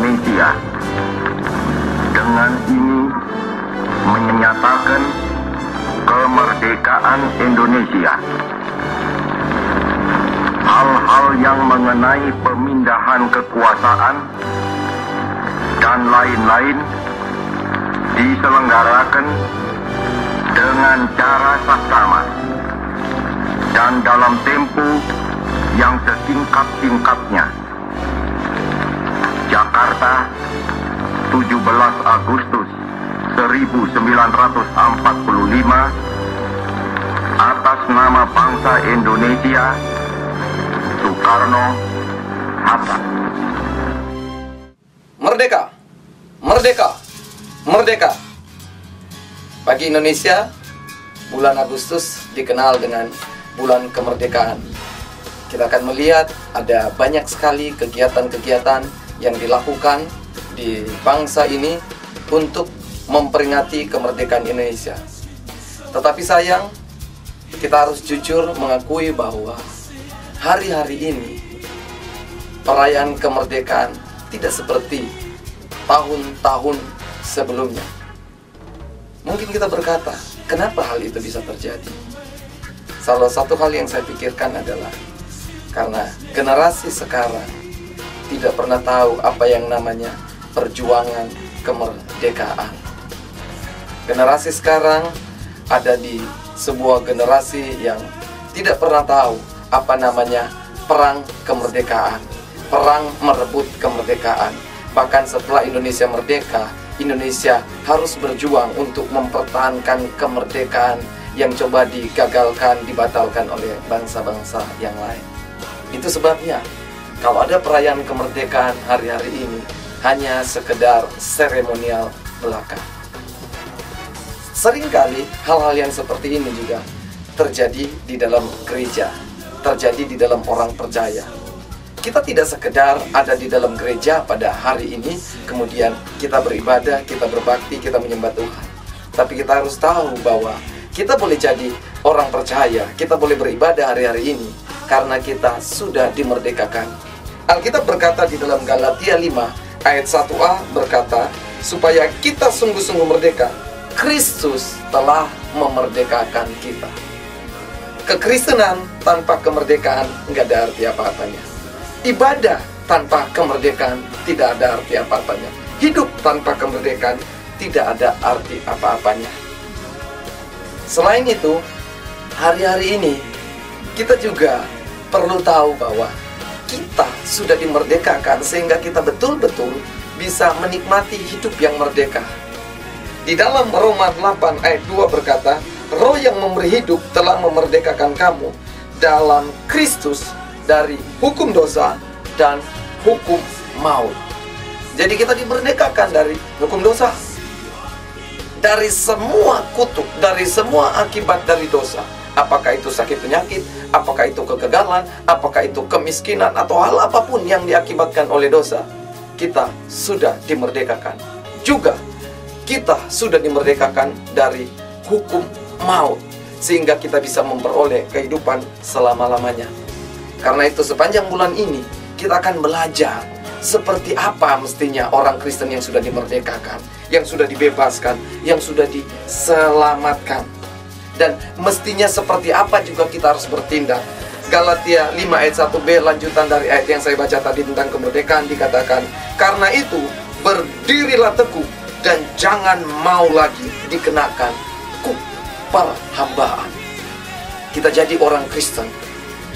Indonesia. Dengan ini menyatakan kemerdekaan Indonesia. Hal-hal yang mengenai pemindahan kekuasaan dan lain-lain diselenggarakan dengan cara saksama dan dalam tempo yang sesingkat-singkatnya. Jakarta, 17 Agustus 1945, atas nama bangsa Indonesia, Soekarno Hatta. Merdeka, merdeka, merdeka. Bagi Indonesia, bulan Agustus dikenal dengan bulan kemerdekaan. Kita akan melihat ada banyak sekali kegiatan-kegiatan yang dilakukan di bangsa ini untuk memperingati kemerdekaan Indonesia. Tetapi sayang, kita harus jujur mengakui bahwa hari-hari ini perayaan kemerdekaan tidak seperti tahun-tahun sebelumnya. Mungkin kita berkata, kenapa hal itu bisa terjadi? Salah satu hal yang saya pikirkan adalah karena generasi sekarang tidak pernah tahu apa yang namanya perjuangan kemerdekaan. Generasi sekarang ada di sebuah generasi yang tidak pernah tahu apa namanya perang kemerdekaan, perang merebut kemerdekaan. Bahkan setelah Indonesia merdeka, Indonesia harus berjuang untuk mempertahankan kemerdekaan yang coba digagalkan, dibatalkan oleh bangsa-bangsa yang lain. Itu sebabnya kalau ada perayaan kemerdekaan hari-hari ini hanya sekedar seremonial belaka. Seringkali hal-hal yang seperti ini juga terjadi di dalam gereja, terjadi di dalam orang percaya. Kita tidak sekedar ada di dalam gereja pada hari ini, kemudian kita beribadah, kita berbakti, kita menyembah Tuhan. Tapi kita harus tahu bahwa kita boleh jadi orang percaya, kita boleh beribadah hari-hari ini karena kita sudah dimerdekakan. Alkitab berkata di dalam Galatia 5 ayat 1a berkata, supaya kita sungguh-sungguh merdeka, Kristus telah memerdekakan kita. Kekristenan tanpa kemerdekaan nggak ada arti apa-apanya. Ibadah tanpa kemerdekaan tidak ada arti apa-apanya. Hidup tanpa kemerdekaan tidak ada arti apa-apanya. Selain itu, hari-hari ini kita juga perlu tahu bahwa kita sudah dimerdekakan sehingga kita betul-betul bisa menikmati hidup yang merdeka. Di dalam Roma 8 ayat 2 berkata, Roh yang memberi hidup telah memerdekakan kamu dalam Kristus dari hukum dosa dan hukum maut. Jadi kita dimerdekakan dari hukum dosa, dari semua kutuk, dari semua akibat dari dosa. Apakah itu sakit penyakit, apakah itu kegagalan, apakah itu kemiskinan, atau hal apapun yang diakibatkan oleh dosa, kita sudah dimerdekakan. Juga kita sudah dimerdekakan dari hukum maut, sehingga kita bisa memperoleh kehidupan selama-lamanya. Karena itu sepanjang bulan ini kita akan belajar seperti apa mestinya orang Kristen yang sudah dimerdekakan, yang sudah dibebaskan, yang sudah diselamatkan. Dan mestinya seperti apa juga kita harus bertindak. Galatia 5 ayat 1b lanjutan dari ayat yang saya baca tadi tentang kemerdekaan dikatakan, karena itu berdirilah teguh dan jangan mau lagi dikenakan perhambaan. Kita jadi orang Kristen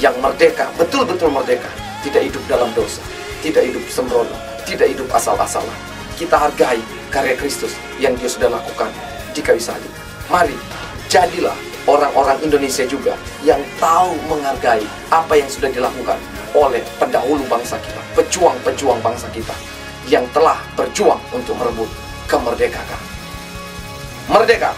yang merdeka, betul-betul merdeka. Tidak hidup dalam dosa, tidak hidup sembrono, tidak hidup asal-asalan. Kita hargai karya Kristus yang Dia sudah lakukan di kayu salib. Mari, jadilah orang-orang Indonesia juga yang tahu menghargai apa yang sudah dilakukan oleh pendahulu bangsa kita, pejuang-pejuang bangsa kita yang telah berjuang untuk merebut kemerdekaan. Merdeka!